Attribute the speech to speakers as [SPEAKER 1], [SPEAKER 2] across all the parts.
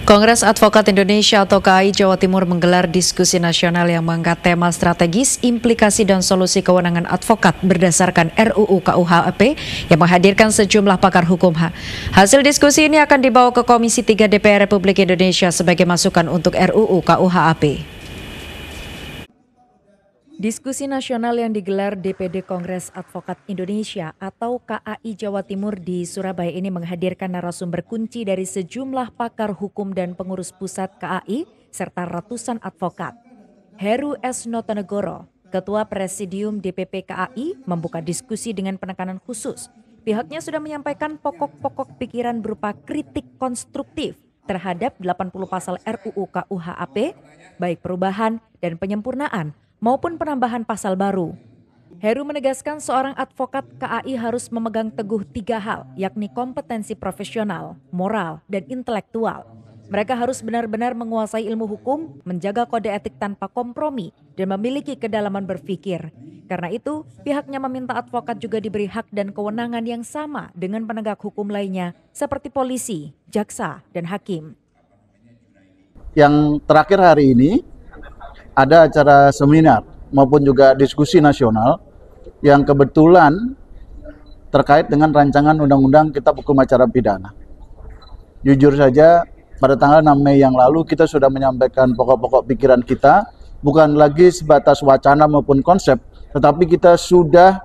[SPEAKER 1] Kongres Advokat Indonesia atau KAI Jawa Timur menggelar diskusi nasional yang mengangkat tema strategis, implikasi dan solusi kewenangan advokat berdasarkan RUU KUHP yang menghadirkan sejumlah pakar hukum. Hasil diskusi ini akan dibawa ke Komisi 3 DPR Republik Indonesia sebagai masukan untuk RUU KUHP. Diskusi nasional yang digelar DPD Kongres Advokat Indonesia atau KAI Jawa Timur di Surabaya ini menghadirkan narasumber kunci dari sejumlah pakar hukum dan pengurus pusat KAI serta ratusan advokat. Heru S. Notonegoro, Ketua Presidium DPP KAI, membuka diskusi dengan penekanan khusus. Pihaknya sudah menyampaikan pokok-pokok pikiran berupa kritik konstruktif terhadap 80 pasal RUU KUHP, baik perubahan dan penyempurnaan maupun penambahan pasal baru. Heru menegaskan seorang advokat KAI harus memegang teguh 3 hal, yakni kompetensi profesional, moral, dan intelektual. Mereka harus benar-benar menguasai ilmu hukum, menjaga kode etik tanpa kompromi, dan memiliki kedalaman berpikir. Karena itu, pihaknya meminta advokat juga diberi hak dan kewenangan yang sama dengan penegak hukum lainnya, seperti polisi, jaksa, dan hakim.
[SPEAKER 2] Yang terakhir hari ini, ada acara seminar maupun juga diskusi nasional yang kebetulan terkait dengan rancangan undang-undang kitab hukum acara pidana. Jujur saja, pada tanggal 6 Mei yang lalu kita sudah menyampaikan pokok-pokok pikiran kita, bukan lagi sebatas wacana maupun konsep, tetapi kita sudah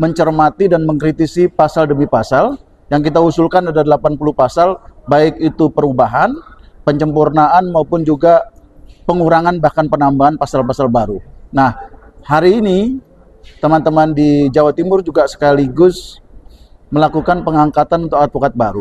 [SPEAKER 2] mencermati dan mengkritisi pasal demi pasal. Yang kita usulkan ada 80 pasal, baik itu perubahan, penyempurnaan maupun juga pengurangan bahkan penambahan pasal-pasal baru. Nah, hari ini teman-teman di Jawa Timur juga sekaligus melakukan pengangkatan untuk advokat baru.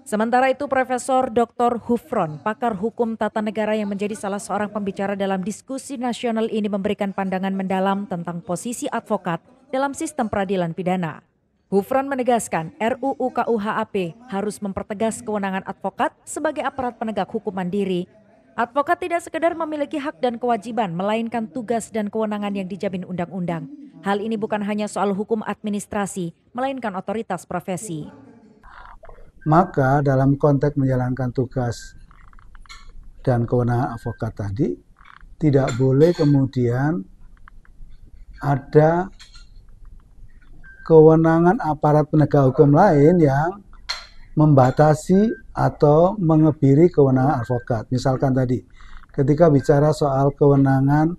[SPEAKER 1] Sementara itu, Profesor Dr. Hufron, pakar hukum tata negara yang menjadi salah seorang pembicara dalam diskusi nasional ini memberikan pandangan mendalam tentang posisi advokat dalam sistem peradilan pidana. Hufron menegaskan RUU KUHP harus mempertegas kewenangan advokat sebagai aparat penegak hukum mandiri. Advokat tidak sekedar memiliki hak dan kewajiban, melainkan tugas dan kewenangan yang dijamin undang-undang. Hal ini bukan hanya soal hukum administrasi, melainkan otoritas profesi.
[SPEAKER 3] Maka dalam konteks menjalankan tugas dan kewenangan advokat tadi, tidak boleh kemudian ada kewenangan aparat penegak hukum lain yang membatasi atau mengebiri kewenangan advokat. Misalkan tadi, ketika bicara soal kewenangan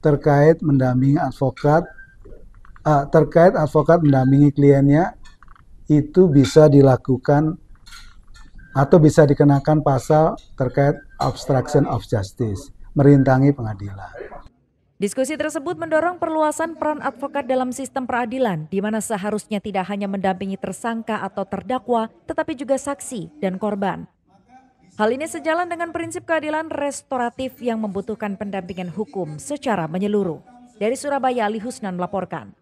[SPEAKER 3] terkait mendampingi advokat, terkait advokat mendampingi kliennya, itu bisa dilakukan atau bisa dikenakan pasal terkait obstruction of justice, merintangi pengadilan.
[SPEAKER 1] Diskusi tersebut mendorong perluasan peran advokat dalam sistem peradilan, di mana seharusnya tidak hanya mendampingi tersangka atau terdakwa, tetapi juga saksi dan korban. Hal ini sejalan dengan prinsip keadilan restoratif yang membutuhkan pendampingan hukum secara menyeluruh. Dari Surabaya, Ali Husnan melaporkan.